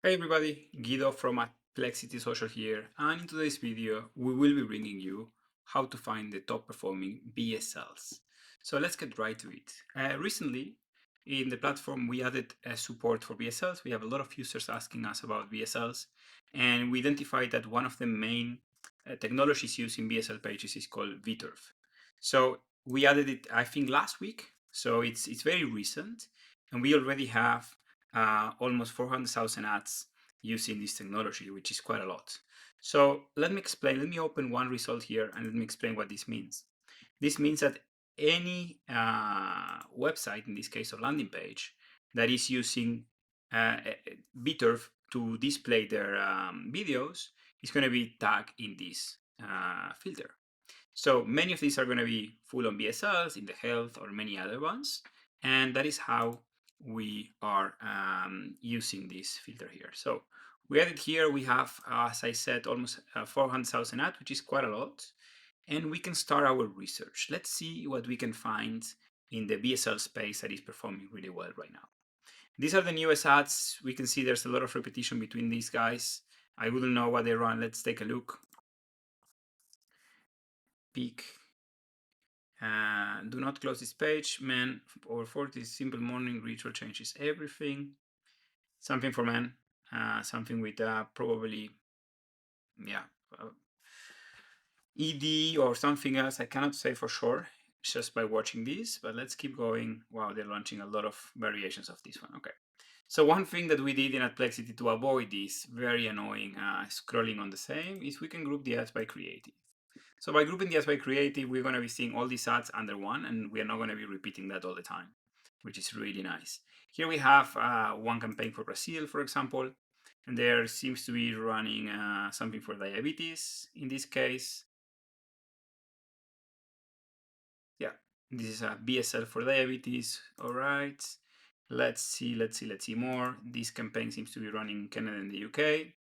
Hey everybody, Guido from AdPlexity Social here, and in today's video we will be bringing you how to find the top performing VSLs. So let's get right to it. Recently in the platform we added support for VSLs. We have a lot of users asking us about VSLs, and we identified that one of the main technologies used in VSL pages is called VTurb. So we added it, I think, last week, so it's very recent, and we already have almost 400,000 ads using this technology, which is quite a lot. So let me explain. Let me open one result here and let me explain what this means. This means that any website, in this case a landing page, that is using VTurb to display their videos is going to be tagged in this filter. So many of these are going to be full on VSLs in the health or many other ones. And that is how we are using this filter here. So we added here, we have, as I said, almost 400,000 ads, which is quite a lot. And we can start our research. Let's see what we can find in the VSL space that is performing really well right now. These are the newest ads. We can see there's a lot of repetition between these guys. I wouldn't know what they run. Let's take a look. Peak. Do not close this page. Men over 40, simple morning ritual changes everything. Something for men. Something with probably, yeah, ED or something else. I cannot say for sure just by watching this, but let's keep going. Wow, they're launching a lot of variations of this one. Okay. So one thing that we did in AdPlexity to avoid this very annoying scrolling on the same is we can group the ads by creative. So by grouping the ads by creative, we're going to be seeing all these ads under one, and we are not going to be repeating that all the time, which is really nice. Here we have one campaign for Brazil, for example, and there seems to be running something for diabetes in this case. Yeah, this is a VSL for diabetes. All right. Let's see more. This campaign seems to be running in Canada and the UK.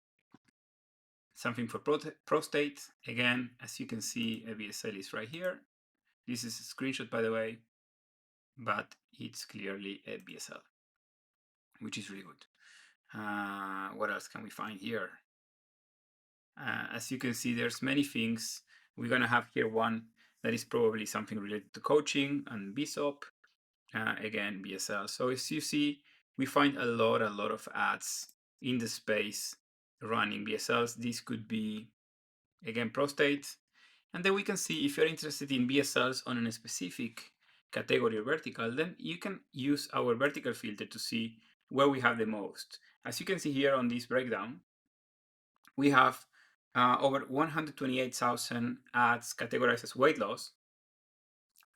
Something for prostate. Again, as you can see, a VSL is right here. This is a screenshot, by the way, but it's clearly a VSL, which is really good. What else can we find here? As you can see, there's many things. We're gonna have here one that is probably something related to coaching and BSOP. Again, VSL. So as you see, we find a lot of ads in the space running VSLs. This could be, again, prostate. And then we can see if you're interested in VSLs on a specific category or vertical, then you can use our vertical filter to see where we have the most. As you can see here on this breakdown, we have over 128,000 ads categorized as weight loss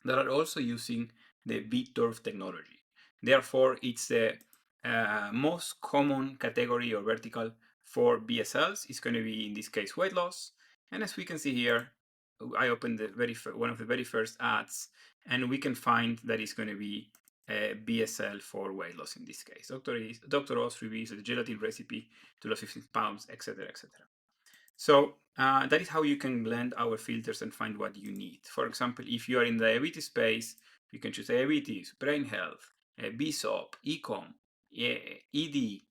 that are also using the VTurb technology. Therefore, it's the most common category or vertical for VSLs. It's going to be, in this case, weight loss. And as we can see here, I opened the one of the very first ads, and we can find that it's going to be a VSL for weight loss in this case. Dr. Oz reviews the gelatin recipe to lose 15 pounds, etc., etc. So that is how you can blend our filters and find what you need. For example, if you are in the diabetes space, you can choose diabetes, brain health, BSOP, ecom, ED.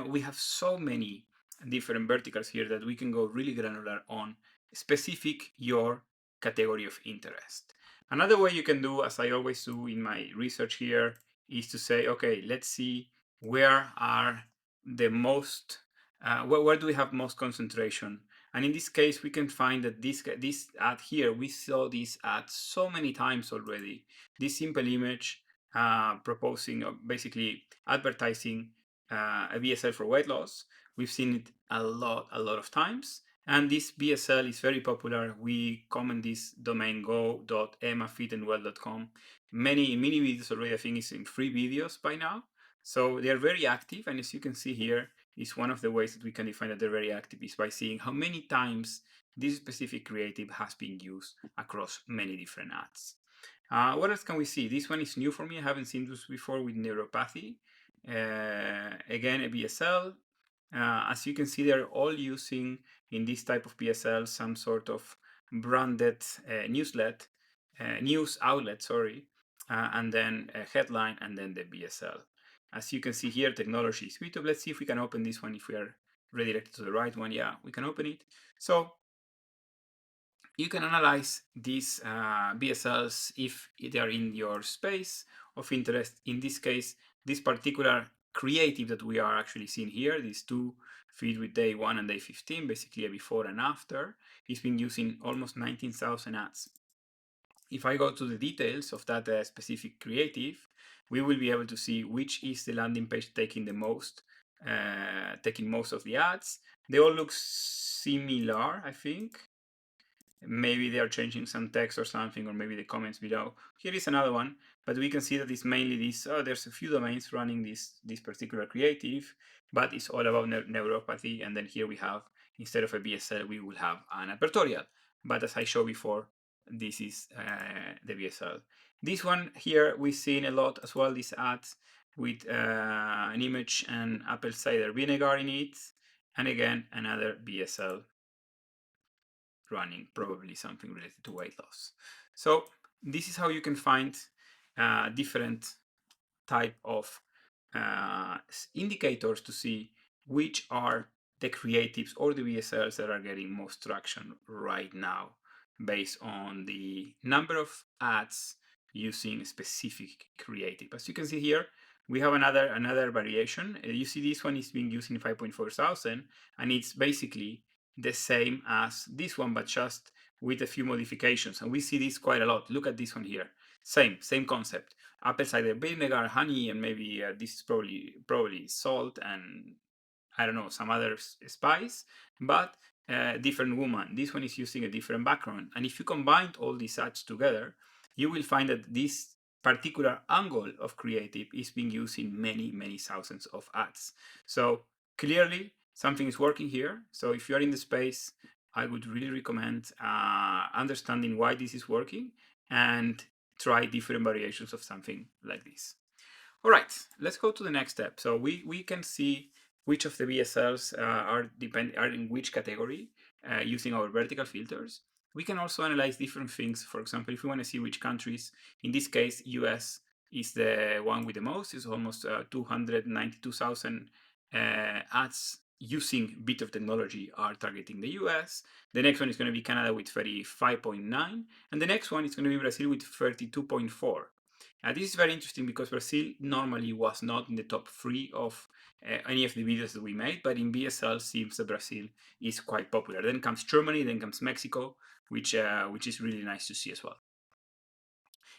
We have so many different verticals here that we can go really granular on specific your category of interest. Another way you can do, as I always do in my research here, is to say, okay, let's see where are the most where do we have most concentration? And in this case, we can find that this ad here, we saw this ad so many times already. This simple image proposing, basically advertising a VSL for weight loss. We've seen it a lot of times. And this VSL is very popular. We comment this domain go.emmafitandwell.com. Many videos already. I think it's in 3 videos by now. So they are very active. And as you can see here, is one of the ways that we can define that they're very active is by seeing how many times this specific creative has been used across many different ads. What else can we see? This one is new for me. I haven't seen this before with neuropathy. Again, a VSL. As you can see, they're all using in this type of VSL some sort of branded news outlet, sorry, and then a headline and then the VSL. As you can see here, technology is VTurb. Let's see if we can open this one, if we are redirected to the right one. Yeah, we can open it. So you can analyze these VSLs if they are in your space of interest. In this case, this particular creative that we are actually seeing here, these two feed with day 1 and day 15, basically a before and after, is being used in almost 19,000 ads. If I go to the details of that specific creative, we will be able to see which is the landing page taking the most, taking most of the ads. They all look similar, I think. Maybe they are changing some text or something, or maybe the comments below. Here is another one, but we can see that it's mainly this. Oh, there's a few domains running this particular creative, but it's all about neuropathy. And then here we have, instead of a VSL, we will have an advertorial. But as I showed before, this is the VSL. This one here, we've seen a lot as well, these ads with an image and apple cider vinegar in it. And again, another VSL running, probably something related to weight loss. So this is how you can find different type of indicators to see which are the creatives or the VSLs that are getting most traction right now, based on the number of ads using specific creative. As you can see here, we have another variation. You see this one is being used in 5.4 thousand, and it's basically the same as this one, but just with a few modifications. And we see this quite a lot. Look at this one here. Same concept. Apple cider vinegar, honey, and maybe this is probably salt and I don't know, some other spice, but different woman. This one is using a different background. And if you combine all these ads together, you will find that this particular angle of creative is being used in many thousands of ads. So clearly something is working here. So if you're in the space, I would really recommend understanding why this is working and try different variations of something like this. All right, let's go to the next step. So we can see which of the VSLs are in which category using our vertical filters. We can also analyze different things. For example, if we want to see which countries, in this case, US is the one with the most. It's almost 292,000 ads using VTurb technology are targeting the US. The next one is going to be Canada with 35.9, and the next one is going to be Brazil with 32.4. This is very interesting because Brazil normally was not in the top 3 of any of the videos that we made, but in VSL seems that Brazil is quite popular. Then comes Germany, then comes Mexico, which is really nice to see as well.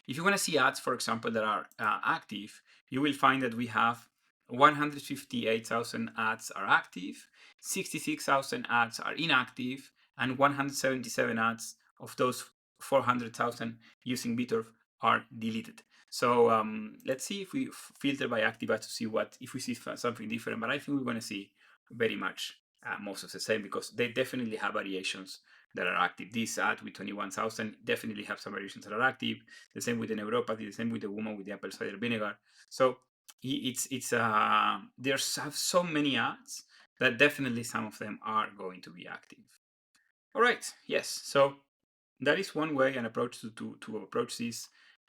If you want to see ads, for example, that are active, you will find that we have 158,000 ads are active, 66,000 ads are inactive, and 177 ads of those 400,000 using VTurb are deleted. So let's see if we filter by active ads to see if we see something different. But I think we're going to see very much most of the same, because they definitely have variations that are active. This ad with 21,000 definitely have some variations that are active. The same with the neuropathy. The same with the woman with the apple cider vinegar. So there's so many ads that definitely some of them are going to be active. All right. Yes. So that is one way, an approach to approach this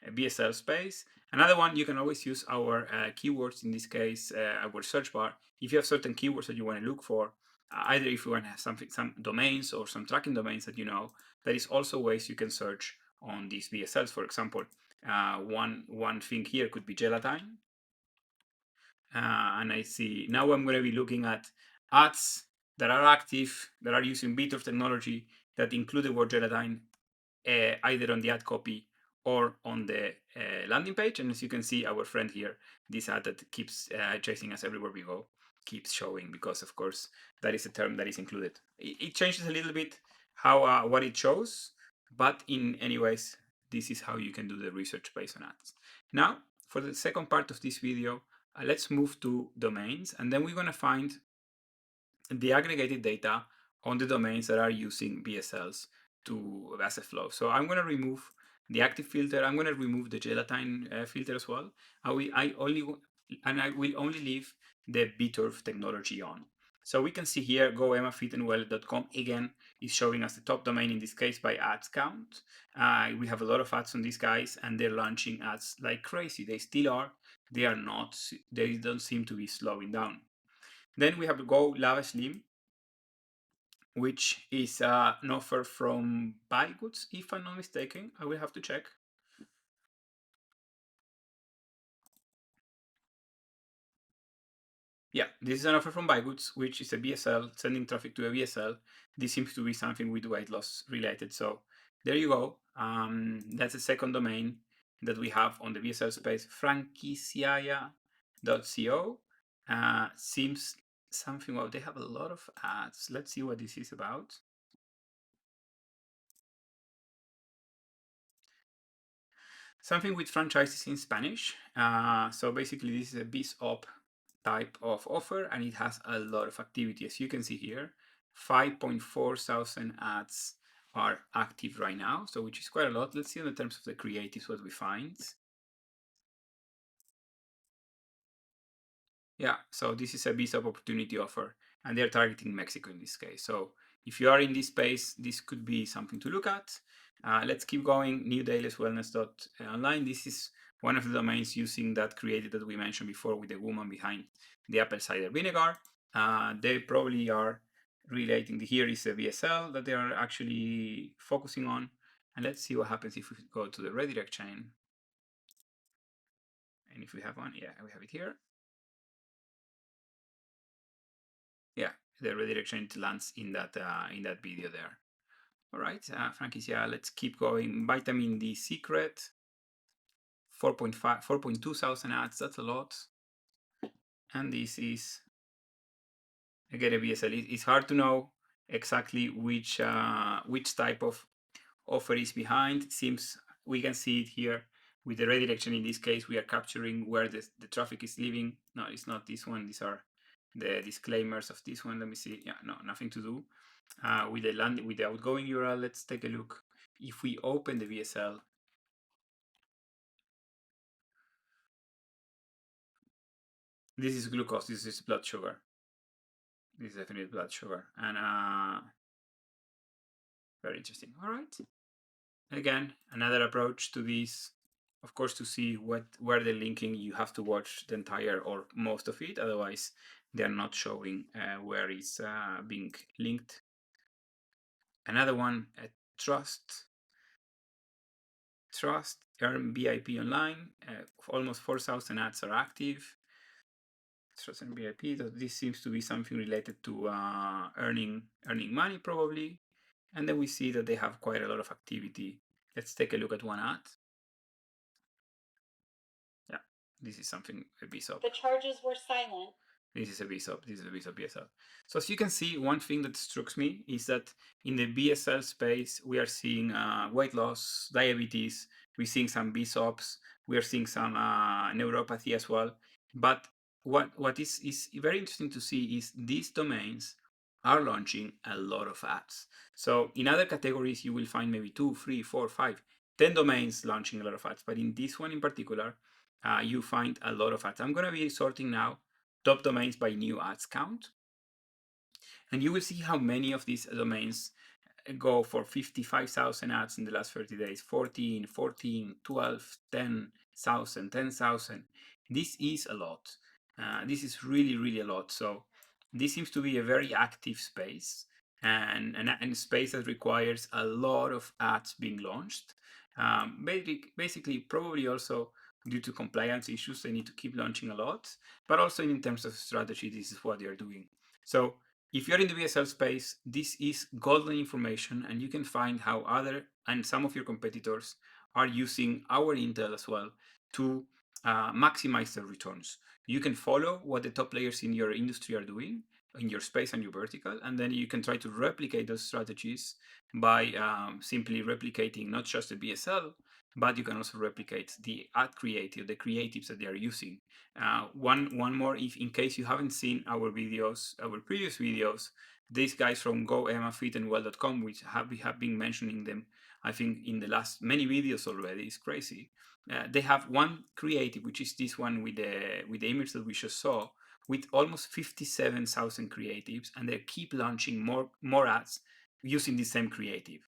VSL space. Another one, you can always use our keywords, in this case, our search bar. If you have certain keywords that you want to look for, either if you want to have some domains or some tracking domains that you know, there is also ways you can search on these VSLs. For example, one thing here could be gelatin. And I see now I'm going to be looking at ads that are active, that are using VTurb technology, that include the word gelatin either on the ad copy or on the landing page. And as you can see, our friend here, this ad that keeps chasing us everywhere we go, keeps showing, because of course that is a term that is included. It changes a little bit how what it shows, but in anyways, this is how you can do the research based on ads. Now, for the second part of this video, let's move to domains, and then we're going to find the aggregated data on the domains that are using VSLs to as a flow. So I'm going to remove the active filter. I'm going to remove the gelatin filter as well. I will only leave the VTurb technology on. So we can see here, goemmafitandwell.com again is showing us the top domain, in this case by ads count. We have a lot of ads on these guys, and they're launching ads like crazy. They still are. they don't seem to be slowing down. Then we have Go Lava Slim, which is an offer from Buy Goods, if I'm not mistaken. I will have to check. Yeah, this is an offer from Buy Goods, which is a VSL, sending traffic to a VSL. This seems to be something with weight loss related. So there you go. That's the second domain that we have on the VSL space, franquiciaya.co. Seems something, well, they have a lot of ads. Let's see what this is about. Something with franchises in Spanish. So basically, this is a BizOp type of offer, and it has a lot of activity. As you can see here, 5.4 thousand ads are active right now, so which is quite a lot. Let's see in the terms of the creatives what we find. Yeah, so this is a visa opportunity offer, and they're targeting Mexico in this case. So if you are in this space, this could be something to look at. Let's keep going. Newdaileswellness.online. This is one of the domains using that created that we mentioned before with the woman behind the apple cider vinegar. They probably are relating. Here is the VSL that they are actually focusing on. And let's see what happens if we go to the redirect chain. And if we have one, yeah, we have it here. Yeah, the redirection lands in that video there. All right, Frankie's, yeah, let's keep going. Vitamin D Secret, 4.5, 4.2 thousand ads. That's a lot. And this is again a VSL. It's hard to know exactly which type of offer is behind. It seems we can see it here with the redirection. In this case, we are capturing where the traffic is leaving. No, it's not this one. These are the disclaimers of this one. Let me see. Yeah, no, nothing to do. With the outgoing URL, let's take a look. If we open the VSL, this is glucose, this is blood sugar. This is definitely blood sugar. And very interesting. All right. Again, another approach to this, of course, to see where they're linking, you have to watch the entire or most of it. Otherwise, they're not showing where it's being linked. Another one, Trust earn VIP online. Almost 4,000 ads are active. Trust and VIP. This seems to be something related to earning money probably. And then we see that they have quite a lot of activity. Let's take a look at one ad. Yeah, this is something a BSOP. The charges were silent. This is a BSOP. This is a BSOP BSL. So as you can see, one thing that strikes me is that in the BSL space, we are seeing weight loss, diabetes. We're seeing some BSOPs. We are seeing some neuropathy as well. But what is very interesting to see is these domains are launching a lot of ads. So in other categories, you will find maybe 2, 3, 4, 5, 10 domains launching a lot of ads. But in this one in particular, you find a lot of ads. I'm going to be sorting now top domains by new ads count. And you will see how many of these domains go for 55,000 ads in the last 30 days, 14, 12, 10,000, 10,000. This is a lot. This is really, really a lot. So this seems to be a very active space and a space that requires a lot of ads being launched. Basically, probably also due to compliance issues, they need to keep launching a lot, but also in terms of strategy, this is what they're doing. So if you're in the VSL space, this is golden information, and you can find how other and some of your competitors are using our intel as well to maximize their returns. You can follow what the top players in your industry are doing in your space and your vertical, and then you can try to replicate those strategies by simply replicating not just the VSL, but you can also replicate the ad creative, the creatives that they are using. One more, if in case you haven't seen our videos, our previous videos, these guys from GoEmmaFitandWell.com, which we have been mentioning them, I think in the last many videos already. It's crazy. They have one creative, which is this one with the image that we just saw, with almost 57,000 creatives, and they keep launching more ads using the same creative.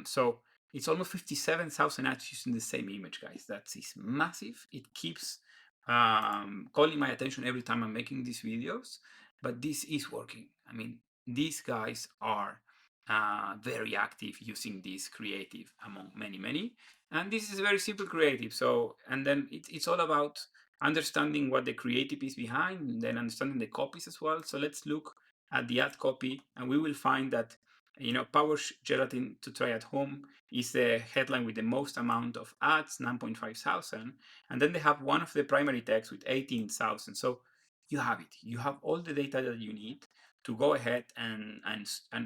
So it's almost 57,000 ads using the same image, guys. That is massive. It keeps calling my attention every time I'm making these videos, but this is working. I mean, these guys are very active using this creative among many, and this is a very simple creative. So, and then it's all about understanding what the creative is behind, and then understanding the copies as well. So let's look at the ad copy, and we will find that, you know, Power Gelatin to try at home is the headline with the most amount of ads, 9.5 thousand, and then they have one of the primary texts with 18,000. So you have it. You have all the data that you need to go ahead and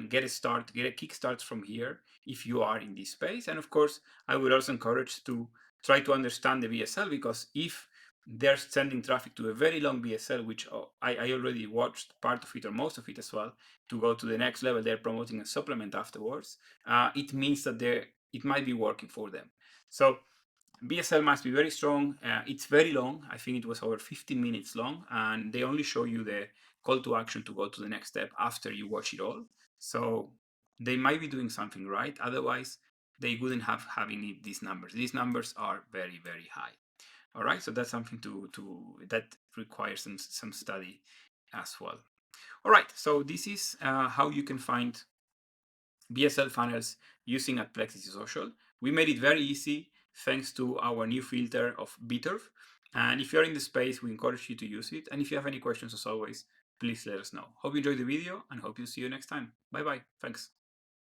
get a start, get a kickstart from here if you are in this space. And of course, I would also encourage to try to understand the VSL, because if they're sending traffic to a very long VSL, which I already watched part of it or most of it as well, to go to the next level, they're promoting a supplement afterwards. It means that it might be working for them. So VSL must be very strong. It's very long. I think it was over 15 minutes long, and they only show you the call to action to go to the next step after you watch it all. So they might be doing something right. Otherwise, they wouldn't have having these numbers. These numbers are very high. All right, so that's something that requires some study as well. All right, so this is how you can find VSL funnels using AdPlexity Social. We made it very easy thanks to our new filter of VTurb. And if you're in the space, we encourage you to use it. And if you have any questions, as always, please let us know. Hope you enjoyed the video and hope you see you next time. Bye bye. Thanks.